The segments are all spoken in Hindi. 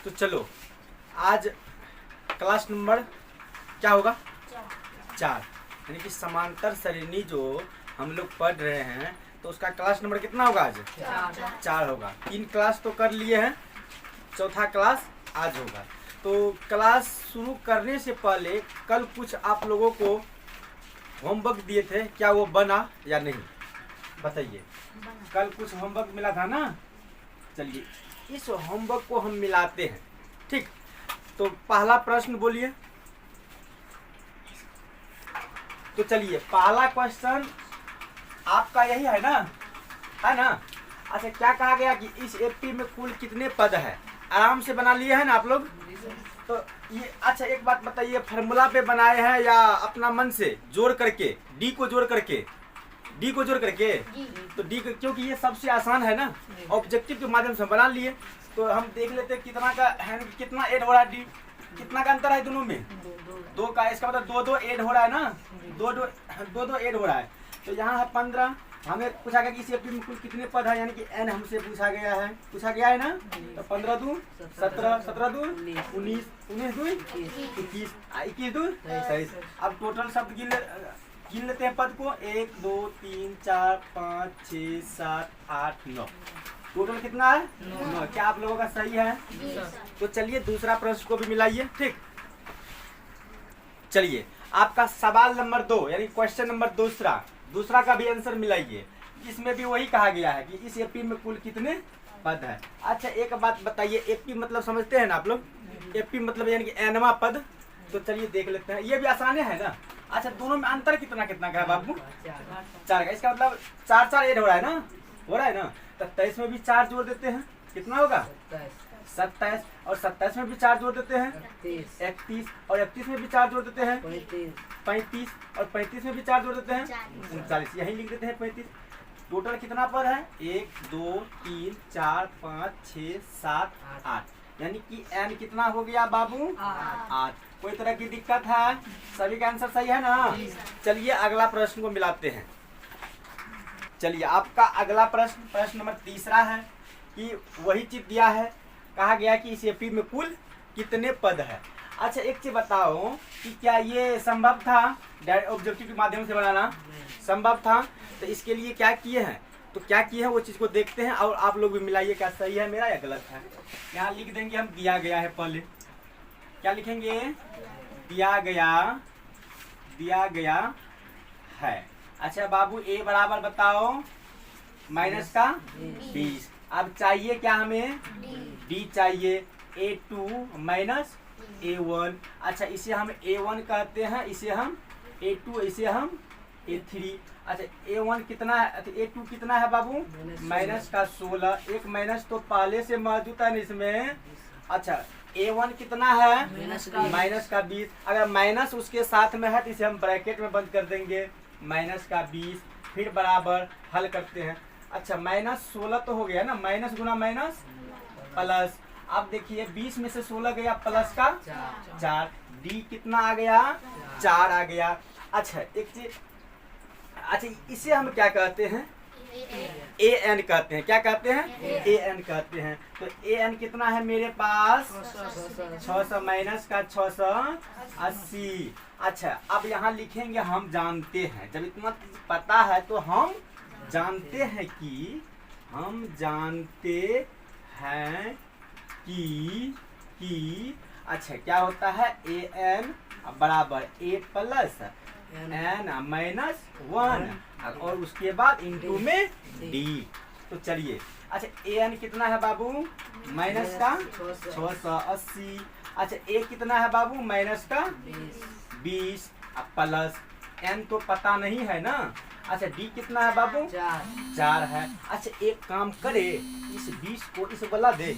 तो चलो आज क्लास नंबर क्या होगा? 4। यानी कि समांतर सरणि जो हम लोग पढ़ रहे हैं तो उसका क्लास नंबर कितना होगा आज? 4 होगा। 3 क्लास तो कर लिए हैं, चौथा क्लास आज होगा। तो क्लास शुरू करने से पहले कल कुछ आप लोगों को होमवर्क दिए थे, क्या वो बना या नहीं बताइए? कल कुछ होमवर्क मिला था ना। चलिए इस होमवर्क को हम मिलाते हैं, ठीक? तो पहला प्रश्न बोलिए। तो चलिए पहला क्वेश्चन आपका यही है ना, है ना? अच्छा, क्या कहा गया कि इस एपी में कुल कितने पद है? आराम से बना लिए हैं ना आप लोग? तो ये अच्छा एक बात बताइए, फार्मूला पे बनाए हैं या अपना मन से जोड़ करके, डी को जोड़ करके? तो डी क्योंकि ये सबसे आसान है ना, ऑब्जेक्टिव के माध्यम से बना लिए। तो हम देख लेते हैं कितना का है, कितना ऐड हो रहा है। डी कितना का अंतर है दोनों में? 2 का। इसका मतलब 2 ऐड हो रहा है ना, 2 ऐड हो रहा है। तो यहाँ है 15। हमें पूछा गया कि इस एपी में कुल कितने पद है, यानी कि n हमसे पूछा गया है ना। तो 15 दूं 17, 17 दूं 19, 19 दूं 21, 21 दूं 23। अब टोटल शब्द गिन लेते हैं पद को। 1 2 3 4 5 6 7 8 9। टोटल कितना है? 9। क्या आप लोगों का सही है? तो चलिए दूसरा प्रश्न को भी मिलाइए, ठीक? चलिए आपका सवाल नंबर 2 यानी क्वेश्चन नंबर दूसरा का भी आंसर मिलाइए। इसमें भी वही कहा गया है कि इस एपी में कुल कितने पद है। अच्छा एक बात बताइए, एपी मतलब समझते हैं ना आप लोग? एपी मतलब यानी कि एनवा पद। तो चलिए देख लेते हैं, ये भी आसान है ना। अच्छा दोनों में अंतर कितना का है बाबू? 4 का। इसका मतलब 4 ऐड हो रहा है ना। तो 23 में भी 4 जोड़ देते हैं, कितना होगा? 27। और 27 में भी 4 जोड़ देते हैं 31। और 31 में भी 4 जोड़ देते हैं 35। और 35 में भी 4 जोड़ देते हैं 39। यही लिख देते हैं 35। टोटल कितना पद है? 1 2 3 4 5 6 7 8। यानी कि n कितना हो गया बाबू? 8। कोई तरह की दिक्कत है? सभी का आंसर सही है ना? चलिए अगला प्रश्न को मिलाते हैं। चलिए आपका अगला प्रश्न नंबर 3 है कि वही चीज दिया है, कहा गया कि इस एपी में कुल कितने पद है। अच्छा एक चीज बताओ कि क्या ये संभव था ऑब्जेक्टिव के माध्यम से बनाना? संभव था। तो इसके लिए क्या किए हैं, तो क्या किए हैं वो चीज को देखते हैं और आप लोग भी मिलाइए क्या सही है मेरा या गलत है। यहाँ लिख देंगे हम दिया गया है। पहले क्या लिखेंगे? दिया गया है। अच्छा बाबू ए बराबर बताओ माइनस का 20। अब चाहिए क्या हमें? डी चाहिए। A2 minus A1। अच्छा इसे हम A1 कहते हैं, इसे हम A2, इसे हम A3। अच्छा A1 कितना है? A2 कितना है बाबू? माइनस का 16। एक माइनस तो पहले से मौजूद है इसमें। अच्छा A1 कितना है? माइनस का 20। अगर माइनस उसके साथ में है तो इसे हम ब्रैकेट में बंद कर देंगे, माइनस का 20। फिर बराबर हल करते हैं। अच्छा माइनस 16 तो हो गया ना, माइनस गुना माइनस प्लस। अब देखिए 20 में से 16 गया प्लस का 4। डी कितना आ गया? 4 आ गया। अच्छा एक चीज, अच्छा इसे हम क्या कहते हैं? AN कहते हैं। क्या कहते हैं? AN कहते हैं। तो AN कितना है मेरे पास? 600 माइनस का 680। अच्छा अब यहाँ लिखेंगे हम जानते हैं। जब इतना पता है तो हम जानते हैं कि अच्छा क्या होता है? AN बराबर A प्लस N माइनस 1 और उसके बाद इंटू में D। तो चलिए अच्छा AN कितना है बाबू? माइनस का 680। अच्छा A कितना है बाबू? माइनस का 20 प्लस N तो पता नहीं है ना। अच्छा D कितना है बाबू? 4 है। अच्छा एक काम करे, इस 20 को इस वाला दे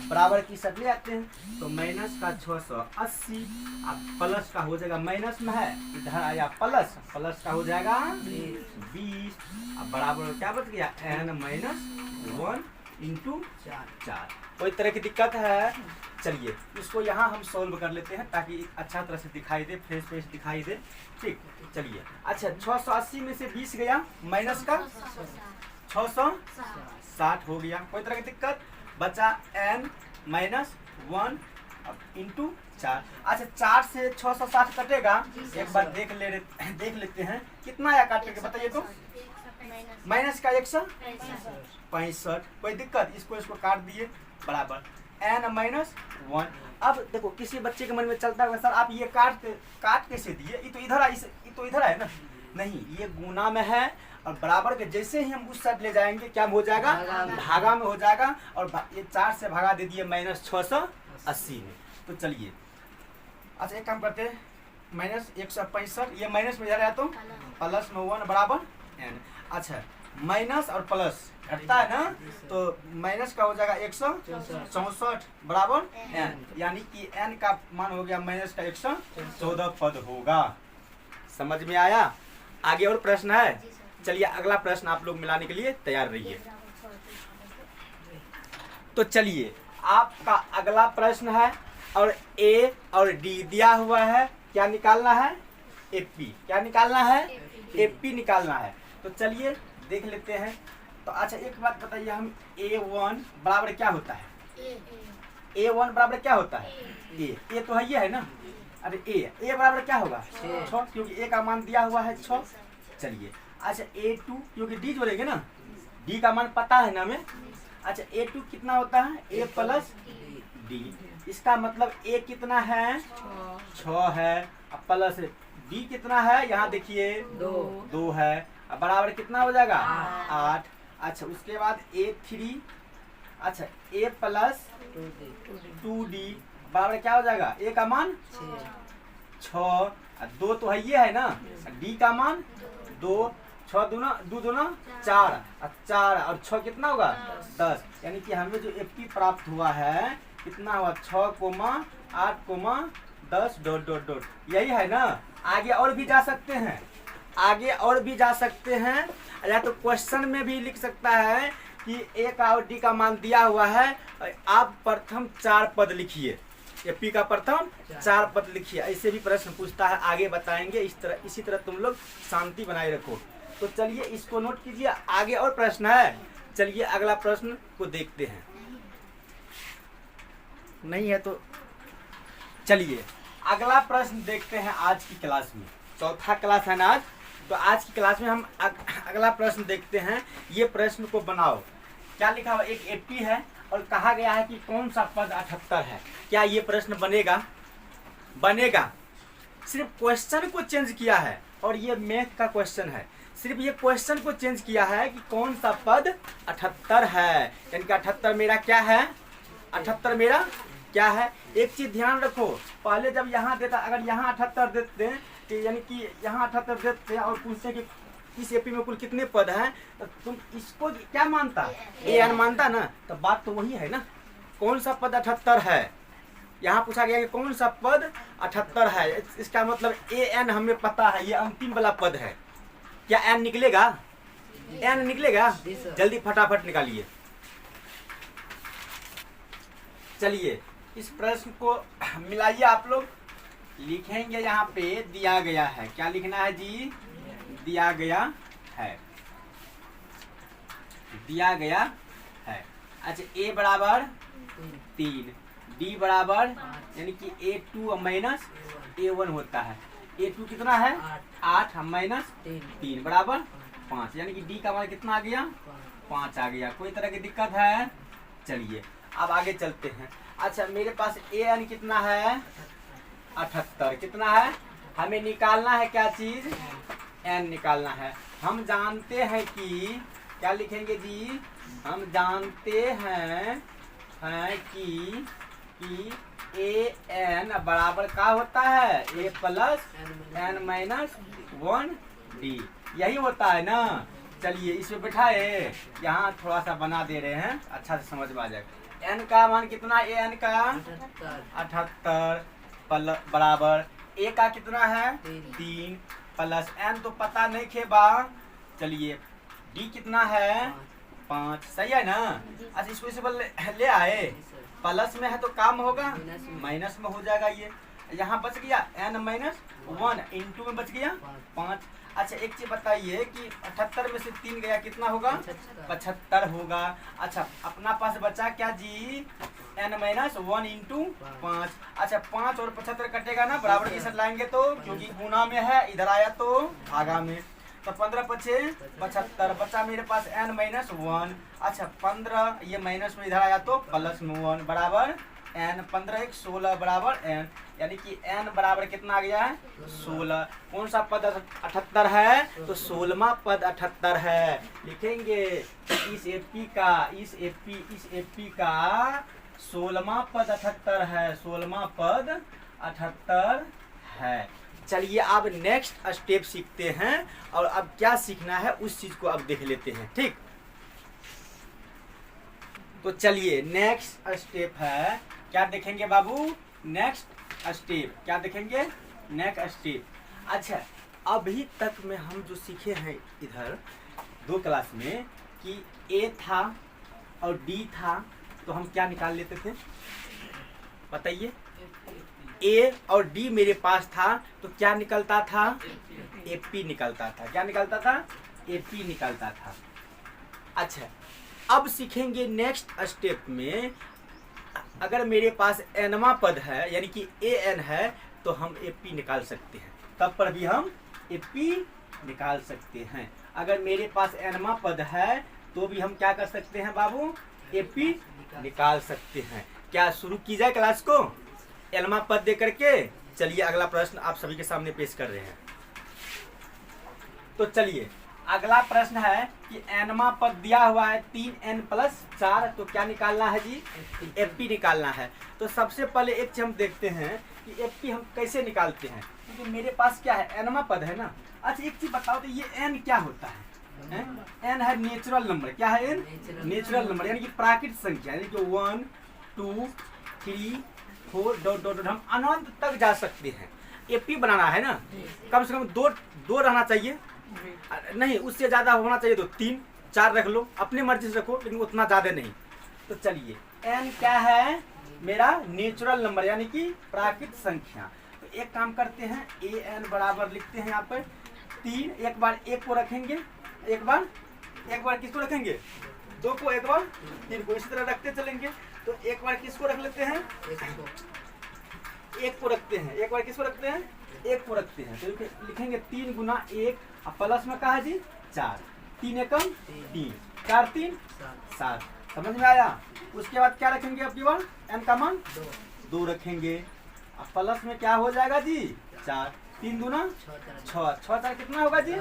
बराबर की सब ले आते हैं। तो माइनस का 680 अब प्लस का हो जाएगा, माइनस में है इधर आया प्लस का हो जाएगा 20। अब बराबर क्या बच गया? n minus 1 into 4। कोई तरह की दिक्कत है? चलिए इसको यहाँ हम सॉल्व कर लेते हैं ताकि अच्छा तरह से दिखाई दे, फ्रेश दिखाई दे, ठीक? चलिए अच्छा 680 में से 20 गया, माइनस का 660 हो गया। कोई तरह की दिक्कत? बचा n माइनस 1 अब इंटू 4। अच्छा 4 से 660 कटेगा, एक बार देख लेते हैं कितना आया काट करके बताइए तो। माइनस का 165, कोई दिक्कत, इसको काट दिए बराबर n माइनस 1। अब देखो किसी बच्चे के मन में चलता है सर आप ये काट कैसे दिए, ये तो इधर है ना, नहीं ये गुना में है और बराबर के जैसे ही हम उस साइड ले जाएंगे क्या हो जाएगा, भागा में हो जाएगा, और ये 4 से भागा दे दिए माइनस 680 में। तो चलिए अच्छा एक काम करते हैं, माइनस 165 ये माइनस में जा रहा है तो प्लस में 1 बराबर n। अच्छा माइनस और प्लस घटता है ना, तो माइनस का हो जाएगा 164 बराबर n, यानी कि n का मान हो गया माइनस का 114 पद होगा। समझ में आया? आगे और प्रश्न है? चलिए अगला प्रश्न आप लोग मिलाने के लिए तैयार रहिए। तो चलिए आपका अगला प्रश्न है और A और D दिया हुआ है, क्या निकालना है? AP। क्या निकालना है? AP निकालना है। तो चलिए देख लेते हैं। तो अच्छा एक बात बताइए, हम A1 बराबर क्या होता है? A1 बराबर क्या होता है? A तो है ये है ना, अरे A बराबर क्या होगा? 6, क्योंकि A का मान दिया हुआ है 6। चलिए अच्छा A2 क्योंकि D जोड़ेंगे ना, D का मान पता है ना हमें। अच्छा A2 कितना होता है? A प्लस D, इसका मतलब A कितना है? 6 है, अब प्लस D कितना है? यहाँ देखिए 2 है, अब बराबर कितना हो जाएगा? 8। अच्छा उसके बाद A3, अच्छा A प्लस 2D बराबर क्या हो जाएगा? A का मान 6, 2 तो है ये है ना, D का मान 2, 6 दूना 4, 4 और 6 कितना होगा? 10, यानी कि हमें जो AP प्राप्त हुआ है कितना हुआ? 6, 8, 10 ... यही है ना। आगे और भी जा सकते हैं, आगे और भी जा सकते हैं, या तो क्वेश्चन में भी लिख सकता है कि A का और D का मान दिया हुआ है, आप प्रथम 4 पद लिखिए, AP का प्रथम 4 पद लिखिए, ऐसे भी प्रश्न पूछता है, आगे बताएंगे। इसी तरह तुम लोग शांति बनाए रखो। तो चलिए इसको नोट कीजिए, आगे और प्रश्न है। चलिए अगला प्रश्न को देखते हैं, नहीं है तो चलिए अगला प्रश्न देखते हैं। आज की क्लास में चौथा क्लास है ना आज, तो आज की क्लास में हम अगला प्रश्न देखते हैं। ये प्रश्न को बनाओ, क्या लिखा हुआ? एक AP है और कहा गया है कि कौन सा पद 78 है। क्या ये प्रश्न बनेगा? बनेगा। सिर्फ क्वेश्चन को चेंज किया है, और ये मैथ का क्वेश्चन है, सिर्फ ये क्वेश्चन को चेंज किया है कि कौन सा पद 78 है, यानी कि 78 मेरा क्या है? 78 मेरा क्या है? एक चीज ध्यान रखो, पहले जब यहाँ देता, अगर यहाँ 78 देते हैं कि यानी कि यहाँ 78 देते हैं और पूछते कि इस AP में कुल कितने पद हैं, तो तुम इसको क्या मानता? AN मानता ना, तो बात तो वही है ना, कौन सा पद 78 है। यहाँ पूछा गया कि कौन सा पद 78 है, इसका मतलब AN हमें पता है, ये अंतिम वाला पद है। क्या N निकलेगा? N निकलेगा? जल्दी फटाफट निकालिए। चलिए इस प्रश्न को मिलाइए, आप लोग लिखेंगे। यहाँ पे दिया गया है, क्या लिखना है जी? दिया गया है, दिया गया है। अच्छा A बराबर 3, D बराबर यानी कि A2 माइनस A1 होता है। A2 कितना है? 8 माइनस 3 बराबर 5, यानी कि D का मान कितना आ गया? 5 आ गया। कोई तरह की दिक्कत है? चलिए अब आगे चलते हैं। अच्छा मेरे पास AN कितना है? 78। कितना है? हमें निकालना है क्या चीज? N निकालना है। हम जानते हैं कि क्या लिखेंगे जी? हम जानते हैं कि AN बराबर क्या होता है? A plus N minus 1D, यही होता है ना। चलिए इसमें बैठाए, यहाँ थोड़ा सा बना दे रहे हैं, अच्छा से समझ में आ जाएगा। N का मान कितना? AN का 78 बराबर A का कितना है? 3 प्लस N तो पता नहीं खेबा। चलिए D कितना है? 5, सही है ना। अच्छा इसको इसे ले आए, प्लस में है तो काम होगा, माइनस में हो जाएगा। ये यहाँ बच गया N माइनस 1 इंटू में बच गया 5। अच्छा एक चीज बताइए कि 78 में से 3 गया कितना होगा? 75 होगा। अच्छा अपना पास बचा क्या जी? n-1 into 5। अच्छा 5 और 75 कटेगा ना, बराबर के साथ लाएंगे तो, क्योंकि गुना में है, इधर आया तो भागा में, तो 15 पचे 75, बचा मेरे पास n-1। अच्छा 15 ये माइनस में इधर आया तो प्लस में 1 बराबर n, 15 एक 16 बराबर n, यानी कि n बराबर कितना आ गया है? 16। कौन सा पद 78 है? तो 16वां पद 78 है। लिखेंगे इस एपी का 16वां पद 78 है, 16वां पद 78 है। चलिए अब नेक्स्ट स्टेप सीखते हैं, और अब क्या सीखना है उस चीज को अब देख लेते हैं, ठीक। तो चलिए नेक्स्ट स्टेप है, क्या देखेंगे बाबू? नेक्स्ट स्टेप क्या देखेंगे? Next step. अच्छा अभी तक में हम जो सीखे हैं इधर 2 क्लास में कि ए था और डी था, तो हम क्या निकाल लेते थे बताइए? ए और डी मेरे पास था तो क्या निकलता था? एपी निकलता था। क्या निकलता था? एपी निकलता था। अच्छा अब सीखेंगे नेक्स्ट स्टेप में, अगर मेरे पास एनवा पद है यानी कि ए एन है तो हम एपी निकाल सकते हैं, तब पर भी हम एपी निकाल सकते हैं। अगर मेरे पास एनवा पद है तो भी हम क्या कर सकते हैं बाबू? एपी निकाल सकते हैं। क्या शुरू की जाए क्लास को एनवा पद दे करके? चलिए अगला प्रश्न आप सभी के सामने पेश कर रहे हैं। तो चलिए अगला प्रश्न है कि एनवा पद दिया हुआ है 3n+4, तो क्या निकालना है जी? एपी निकालना है। तो सबसे पहले एक चीज हम देखते हैं कि एपी हम कैसे निकालते हैं, क्योंकि मेरे पास क्या है? एनवा पद है ना। अच्छा एक चीज बताओ तो ये एन क्या होता है? एन है नेचुरल नंबर। क्या है एन? नेचुरल नंबर, यानी कि प्राकृतिक संख्या, यानी कि 1 2 3 4 डॉट डॉट हम अनंत तक जा सकते हैं। एपी बनाना है ना, कम से कम दो रहना चाहिए, नहीं उससे ज्यादा होना चाहिए तो 3 4 रख लो, अपनी मर्जी से रखो, लेकिन उतना ज्यादा नहीं। तो चलिए एन क्या है? मेरा नेचुरल नंबर यानी कि प्राकृतिक संख्या। तो एक काम करते हैं, ए एन बराबर लिखते हैं यहाँ पर 3, एक बार एक को रखेंगे, एक बार किसको रखेंगे? 2 को, एक बार 3 को, इसी तरह रखते चलेंगे। तो एक बार किसको रख लेते हैं? एक को रखते हैं। एक बार किसको रखते हैं? एक को रखते हैं। तो लिखेंगे 3 गुना 1, अब प्लस में कहा जी 4, 3 एकम 3, 4 3 7। समझ में आया? उसके बाद क्या रखेंगे? अब की बार एन का मान 2 रखेंगे, अब प्लस में क्या हो जाएगा जी? 4, 3 दूना 6, 6 4 कितना होगा जी?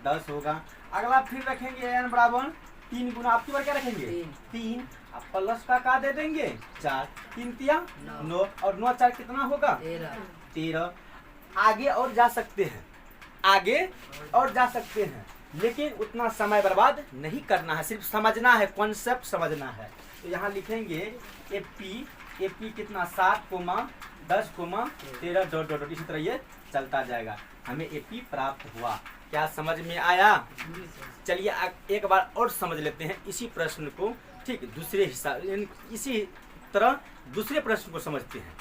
10 होगा। अगला फिर रखेंगे एन बराबर 3 गुना, आपकी बार क्या रखेंगे? 3, अब प्लस का दे देंगे 4, 3 तिया 9, और 9 4 कितना होगा? 13। आगे और जा सकते हैं, आगे और जा सकते हैं, लेकिन उतना समय बर्बाद नहीं करना है, सिर्फ समझना है, कॉन्सेप्ट समझना है। तो यहाँ लिखेंगे एपी कितना? 7, 10, 13 डॉट डॉट, इसी तरह ये चलता जाएगा, हमें एपी प्राप्त हुआ। क्या समझ में आया? चलिए एक बार और समझ लेते हैं इसी प्रश्न को, ठीक, दूसरे हिसाब, इसी तरह दूसरे प्रश्न को समझते हैं।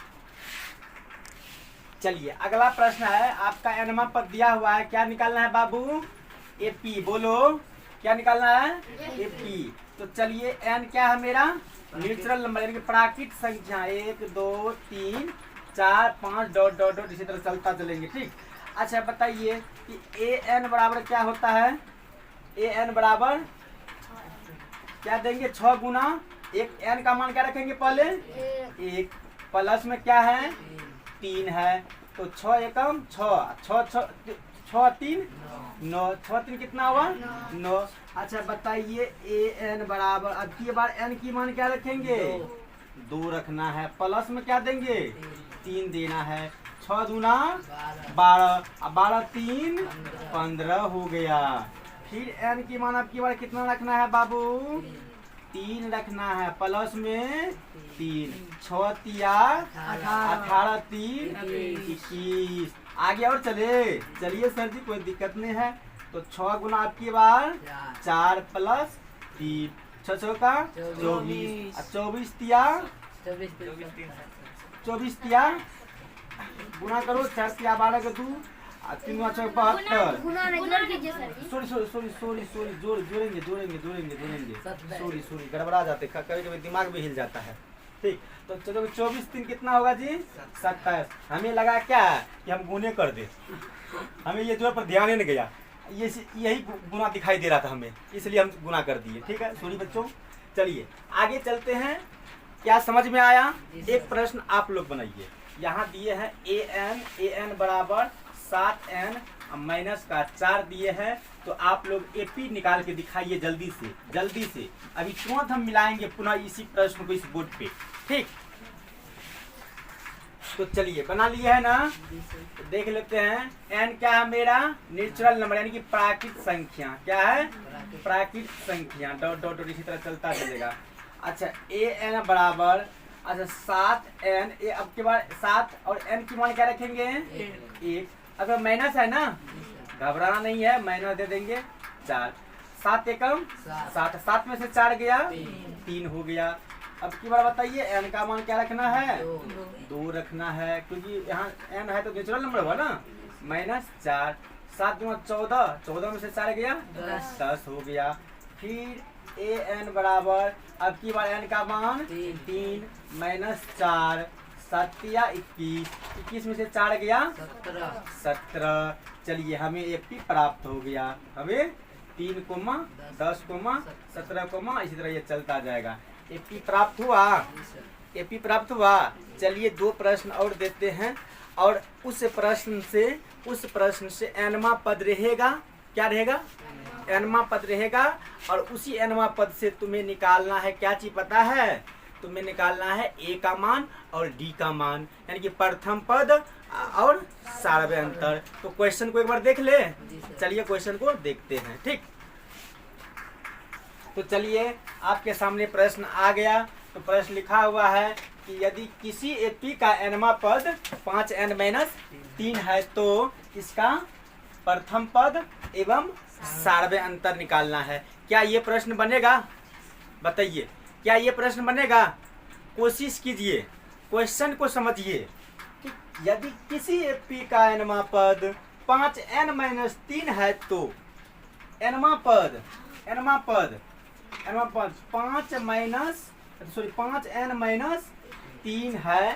चलिए अगला प्रश्न है, आपका एनवा पद दिया हुआ है, क्या निकालना है बाबू? एपी। बोलो क्या निकालना है? एपी। तो चलिए एन क्या है मेरा? नेचुरल नंबर यानी कि प्राकृतिक संख्या, 1 2 3 4 5 डॉट डॉट डॉट, इसी तरह चलता चलेंगे, ठीक। अच्छा बताइए कि ए एन बराबर क्या होता है? ए एन बराबर क्या देंगे? 6 गुना 1, एन का मान क्या रखेंगे? पहले 1, प्लस में क्या है? 3 है, तो 6 एकम 6, 6 3 9, 6 3 कितना हुआ? 9। अच्छा बताइए ए एन बराबर, अब की बार एन की मान क्या रखेंगे? 2 रखना है, प्लस में क्या देंगे? 3 देना है, 6 दूना 12, अब 12 3 15 हो गया। फिर एन की मान अब की बार कितना रखना है बाबू? 3 रखना है, प्लस में 3, 6 तिया 18 3 21। आगे और चलिए सर जी कोई दिक्कत नहीं है। तो 6 गुना आपकी बार 4 प्लस 3, 6 6 का 24, 24 तिया 24 तिया गुना करो, 4 तिया 12 का 2, 3 गुना 6 72। गुना रेगुलर कीजिए सर जी। सॉरी जोड़ेंगे सॉरी गड़बड़ा जाते, कभी कभी दिमाग भी हिल जाता है। ठीक, तो चलो 24 3 कितना होगा जी 27। हमें लगा क्या कि हम गुने कर दे, हमें ये जो है पर ध्यान ही नहीं गया, ये यही गुना दिखाई दे रहा था हमें, इसलिए हम गुना कर दिए। ठीक है सॉरी बच्चों, चलिए आगे चलते हैं। क्या समझ में आया? एक प्रश्न आप लोग बनाइए। यहाँ दिए हैं ए एन बराबर 7n माइनस का 4 दिए हैं, तो आप लोग एपी निकाल के दिखाइए जल्दी से। अभी तुरंत हम मिलाएंगे पुनः इसी प्रश्न को इस बोर्ड पे। ठीक, तो चलिए बना लिए है ना, देख लेते हैं। n क्या है मेरा? नेचुरल नंबर यानी कि प्राकृतिक संख्या। क्या है? प्राकृतिक संख्या। डॉट डॉट डॉट इसी तरह चलता चलेगा। अच्छा ए एन बराबर, अच्छा 7n, अब के बाद 7 और n की मान क्या रखेंगे? 1। अगर माइनस है ना, घबराना नहीं है, माइनस दे देंगे 4। 7 एकम 7, 7 में से 4 गया 3 हो गया। अब की बार बताइए n का मान क्या रखना है? 2 रखना है, क्योंकि यहाँ n है तो नेचुरल नंबर हुआ ना। -4, 7 गुना 14, 14 में से 4 गया 10 हो गया। फिर ए एन बराबर, अब की बार n का मान 3 -4, 7 या 21, 21 में से 4 गया 17। चलिए हमें एपी प्राप्त हो गया। हमें 3, 10, 17, इसी तरह ये चलता जाएगा। एपी प्राप्त हुआ। चलिए 2 प्रश्न और देते हैं, और उस प्रश्न से एनवा पद रहेगा। क्या रहेगा? एनवा पद रहेगा, और उसी एनवा पद से तुम्हें निकालना है, क्या चीज पता है? तुम्हें निकालना है ए का मान और डी का मान, यानी कि प्रथम पद और सारवे अंतर। तो क्वेश्चन को एक बार देख ले। चलिए क्वेश्चन को देखते हैं। ठीक, तो चलिए आपके सामने प्रश्न आ गया। तो प्रश्न लिखा हुआ है कि यदि किसी एपी का एनवा पद 5n-3 है तो इसका प्रथम पद एवं सारवे अंतर निकालना है। क्या ये प्रश्न बनेगा? बताइए, क्या ये प्रश्न बनेगा? कोशिश कीजिए, क्वेश्चन को समझिए कि यदि किसी एपी का एनवा पद 5n-3 है तो एनवा पद 5n-3 है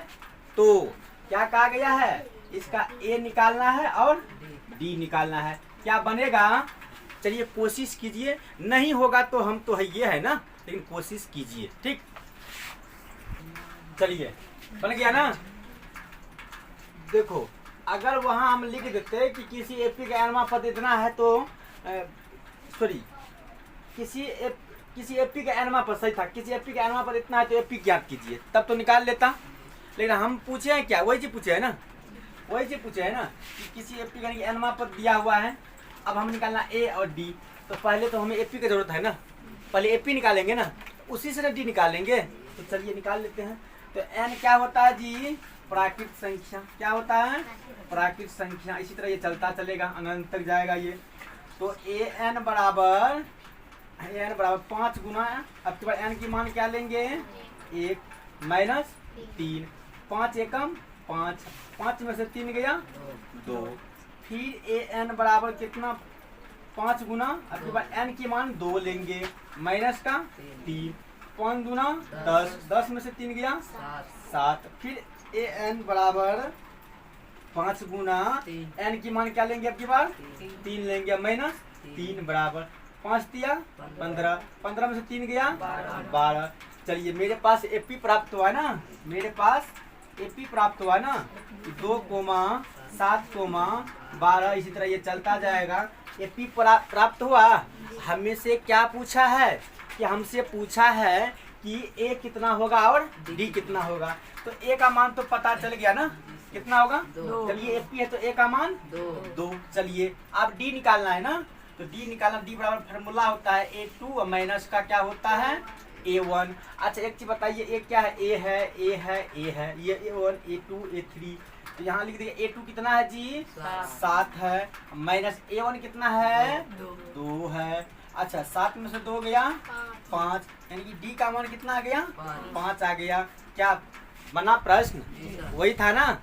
तो क्या कहा गया है? इसका ए निकालना है और डी निकालना है। क्या बनेगा? चलिए कोशिश कीजिए, नहीं होगा तो हम तो है ये है ना, लेकिन कोशिश कीजिए। ठीक, चलिए बन गया ना। देखो अगर वहां हम लिख देते कि किसी एपी का एनवा पद इतना है तो किसी एपी का एनवा पद सही था, किसी एपी का एनवा पद इतना है तो एपी ज्ञात कीजिए, तब तो निकाल लेता। लेकिन हम पूछे हैं क्या? वही चीज पूछे है ना कि किसी एपी का एनवा पद दिया हुआ है, अब हम निकालना ए और डी। तो पहले तो हमें एपी की जरूरत है ना, पहले एपी निकालेंगे ना, उसी से डी निकालेंगे। तो चलिए निकाल लेते हैं। तो एन क्या होता है जी? प्राकृतिक संख्या। क्या होता है? प्राकृतिक संख्या। इसी तरह ये चलता चलेगा, अनंत तक जाएगा ये। तो ए एन बराबर 5 गुना, अब के बाद एन की मान क्या लेंगे? 1 -3, 5 एकम 5, 5 में से 3 गया 2। फिर ए एन बराबर कितना? 5 गुना, अब के बाद एन की मान 2 लेंगे, माइनस का 3, 5 गुना 10, 10 में से 3 गया 7। फिर ए एन बराबर 5 गुना एन की मान क्या लेंगे? अब की बार 3 लेंगे, माइनस 3 बराबर 5 दिया 15, 15 में से 3 गया 12। चलिए मेरे पास एपी प्राप्त हुआ ना, 2, 7, 12, इसी तरह ये चलता जाएगा। एपी प्राप्त हुआ। हमें से क्या पूछा है? कि हमसे पूछा है कि ए कितना होगा और डी कितना होगा। तो ए का मान तो पता चल गया ना, कितना होगा? 2। चलिए एपी है तो ए का मान 2। चलिए अब डी निकालना है ना, तो डी निकालना, डी बराबर फार्मूला होता है A2 और माइनस का क्या होता है? A1। अच्छा एक चीज बताइए, ए क्या है? ए है, ये A1, A2, A3। तो यहाँ लिख दिए A2 कितना है जी? 7 है, माइनस A1 कितना है? 2 है। अच्छा 7 में से 2 गया 5, यानी कि डी का मान कितना आ गया? 5 आ गया। क्या बना प्रश्न? वही था ना।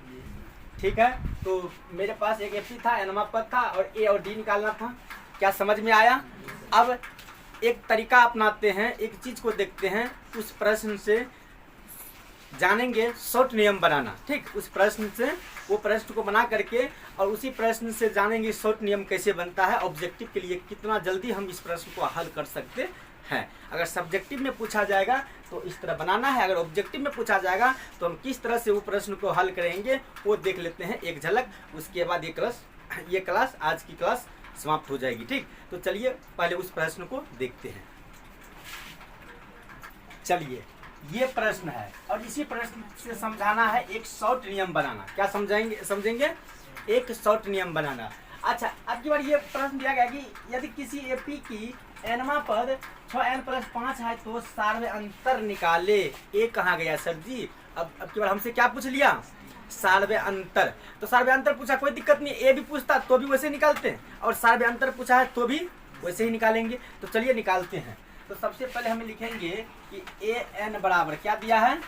ठीक है, तो तो मेरे पास एक एपी था, एनवा पद था और ए और डी निकालना था। क्या समझ में आया? अब एक तरीका अपनाते हैं, एक चीज को देखते हैं, उस प्रश्न से जानेंगे शॉर्ट नियम बनाना। ठीक, उस प्रश्न से वो प्रश्न को बना करके और उसी प्रश्न से जानेंगे शॉर्ट नियम कैसे बनता है, ऑब्जेक्टिव के लिए कितना जल्दी हम इस प्रश्न को हल कर सकते हैं। अगर सब्जेक्टिव में पूछा जाएगा तो इस तरह बनाना है, अगर ऑब्जेक्टिव में पूछा जाएगा तो हम किस तरह से वो प्रश्न को हल करेंगे वो देख लेते हैं एक झलक। उसके बाद ये क्लास आज की क्लास समाप्त हो जाएगी। ठीक, तो चलिए पहले उस प्रश्न को देखते हैं। चलिए, ये प्रश्न है और इसी प्रश्न से समझाना है एक शॉर्ट नियम बनाना। क्या समझेंगे? एक शॉर्ट नियम बनाना। अच्छा, अब की बार ये प्रश्न दिया गया कि यदि किसी एपी की एनवा पद 6n+5 है तो सार्व अंतर निकाले। ए कहाँ गया सर जी? अब की बार हमसे क्या पूछ लिया? सार्व अंतर। तो सार्व अंतर पूछा, कोई दिक्कत नहीं, ए भी पूछता तो भी वैसे निकालते हैं और सार्व अंतर पूछा है तो भी वैसे ही निकालेंगे। तो चलिए निकालते हैं। तो सबसे पहले हम लिखेंगे कि ए एन बराबर क्या दिया है?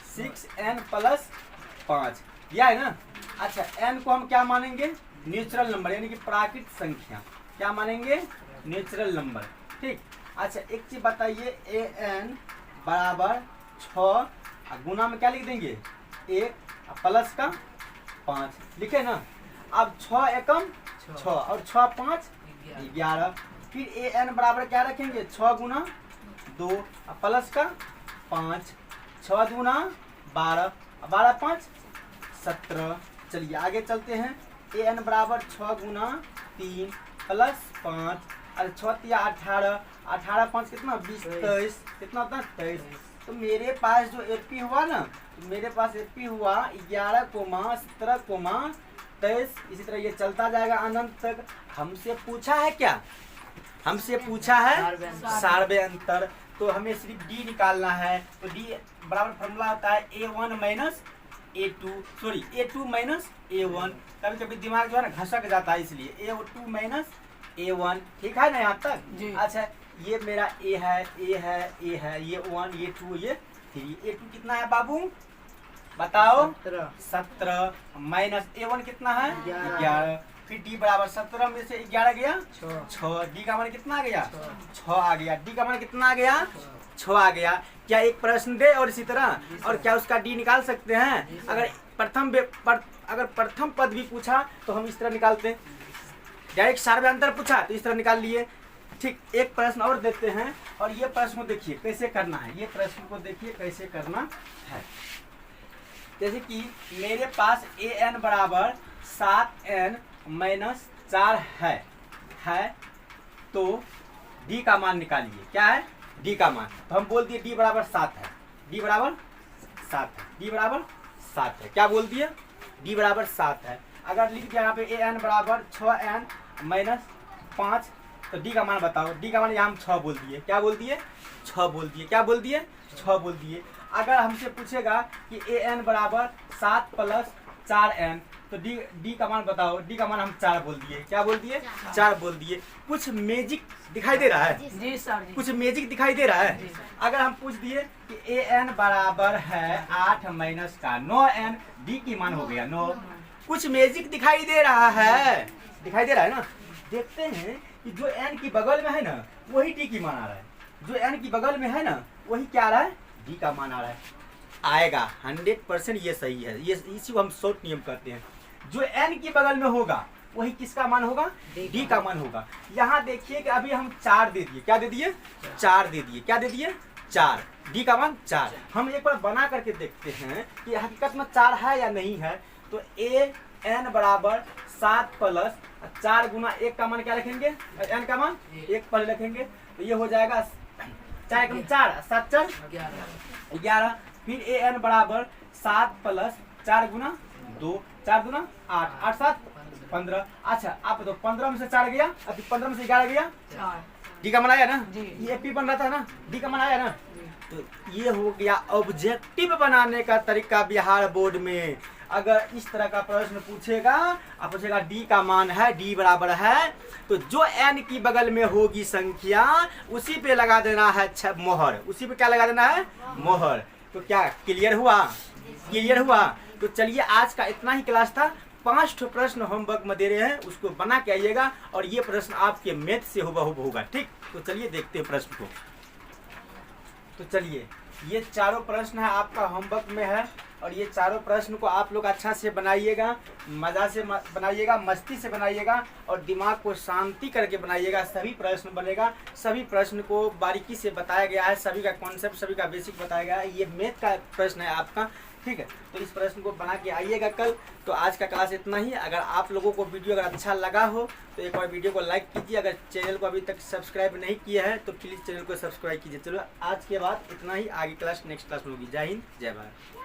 6n+5 दिया है ना। अच्छा, एन को हम क्या मानेंगे? नेचुरल नंबर, यानी कि प्राकृत संख्या। क्या मानेंगे? Natural number. ठीक, अच्छा एक चीज बताइए, ए एन बराबर 6 गुना में क्या लिख देंगे? 1 प्लस का 5 लिखे ना। अब 6 एकम 6 और 6 5 11। फिर ए एन बराबर क्या रखेंगे? 6 गुना 2 प्लस का 5, 6 दूना 12, 12 5 17। चलिए आगे चलते हैं। ए एन बराबर 6 गुना 3 प्लस 5 और 6 3 18, 18 5 कितना? 20 23, कितना होता है? 23। तो मेरे पास जो एपी हुआ ना, तो मेरे पास एपी हुआ 11, 17, 23। इसी तरह ये चलता जाएगा अनंत तक। हमसे पूछा है क्या? हमसे पूछा है सार्व अंतर। तो हमें सिर्फ डी निकालना है। तो डी बराबर फॉर्मूला होता है A1 minus A2, sorry A2 minus A1। कभी कभी दिमाग जो है ना घसक जाता है, इसलिए A2 माइनस A1। ठीक है ना यहाँ तक? अच्छा, ये मेरा A है, A है, A है, ये 1, ये 2, ये 3। A2 कितना है बाबू? बताओ। 17 माइनस A1 कितना है? 11। फिर डी बराबर 17 में से 11 गया 6। डी का मान कितना आ गया? 6 आ गया। डी का मान कितना आ गया? 6 आ गया। क्या एक प्रश्न दे और इसी तरह, और क्या उसका डी निकाल सकते हैं? अगर प्रथम पद भी पूछा तो हम इस तरह निकालते हैं। डायरेक्ट सार्व अंतर पूछा तो इस तरह निकाल लिए। ठीक, एक प्रश्न और देते हैं और ये प्रश्न को देखिए कैसे करना है। ये प्रश्न को देखिए कैसे करना है। जैसे कि मेरे पास ए एन बराबर 7n-4 है तो डी का मान निकालिए। क्या है? डी का मान। तो हम बोल दिए डी बराबर 7 है। डी बराबर 7 है। डी बराबर 7 है। क्या बोल दिए? डी बराबर 7 है। अगर लिख दिया यहाँ पे ए एन बराबर 6n-5 तो डी का मान बताओ। डी का मान यहाँ हम 6 बोल दिए। क्या बोल दिए? 6 बोल दिए। क्या बोल दिए? 6 बोल दिए। अगर हमसे पूछेगा कि ए एन बराबर 7 + 4n तो डी का मान बताओ। डी का मान हम 4 बोल दिए। क्या बोल दिए? 4 बोल दिए। कुछ मैजिक दिखाई दे रहा है? जी सर जी। कुछ मैजिक दिखाई दे रहा है? अगर हम पूछ दिए कि ए एन बराबर है 8 माइनस का 9n, डी की मान हो गया 9। कुछ मैजिक दिखाई दे रहा है? दिखाई दे रहा है ना? देखते हैं कि जो एन की बगल में है ना वही डी की मान आ रहा है। जो एन की बगल में है ना वही क्या आ रहा है? डी का मान आ रहा है। आएगा 100%, ये सही है। ये इसी को हम शॉर्ट नियम कहते हैं। जो एन की बगल में होगा वही किसका मान होगा? डी का मान होगा। यहाँ देखिए कि अभी हम 4 दे दिए। क्या दे दिए? 4 दे दिए। क्या दे दिए? 4। डी का मान 4। हम एक बार बना करके देखते हैं कि हकीकत में 4 है या नहीं है। तो ए एन बराबर 7 + 4 गुना 1 का मान क्या रखेंगे? एन का मान 1 पर रखेंगे। तो ये हो जाएगा 4 × 4 7 × 4 11। फिर ए एन बराबर 7 + 4 गुना 2, 4 दूना 8, 8 7 15। अच्छा आप तो 15 में से 4 गया, अभी 15 में से 11 गया, डी का मान आया ना? ये पी बन रहा था ना, डी का मान आया ना? तो ये हो गया ऑब्जेक्टिव बनाने का तरीका बिहार बोर्ड में। अगर इस तरह का प्रश्न पूछेगा, आप पूछेगा डी का मान है, डी बराबर है, तो जो एन की बगल में होगी संख्या उसी पे लगा देना है मोहर। उसी पे क्या लगा देना है? मोहर। तो क्या क्लियर हुआ? क्लियर हुआ? तो चलिए आज का इतना ही क्लास था। 5 ठो प्रश्न होमवर्क में दे रहे हैं, उसको बना के आइएगा और ये प्रश्न आपके मैथ से हुबहू होगा। ठीक, तो चलिए देखते हैं प्रश्न को। तो चलिए, ये चारों प्रश्न है आपका होमवर्क में है और ये चारों प्रश्न को आप लोग अच्छा से बनाइएगा, मज़ा से बनाइएगा, मस्ती से बनाइएगा और दिमाग को शांति करके बनाइएगा। सभी प्रश्न बनेगा, सभी प्रश्न को बारीकी से बताया गया है, सभी का कॉन्सेप्ट, सभी का बेसिक बताया गया है। ये मैथ का प्रश्न है आपका, ठीक है। तो इस प्रश्न को बना के आइएगा कल। तो आज का क्लास इतना ही। अगर आप लोगों को वीडियो अगर अच्छा लगा हो तो एक बार वीडियो को लाइक कीजिए। अगर चैनल को अभी तक सब्सक्राइब नहीं किया है तो प्लीज़ चैनल को सब्सक्राइब कीजिए। चलो आज के बाद इतना ही, आगे क्लास नेक्स्ट क्लास में होगी। जय हिंद, जय भारत।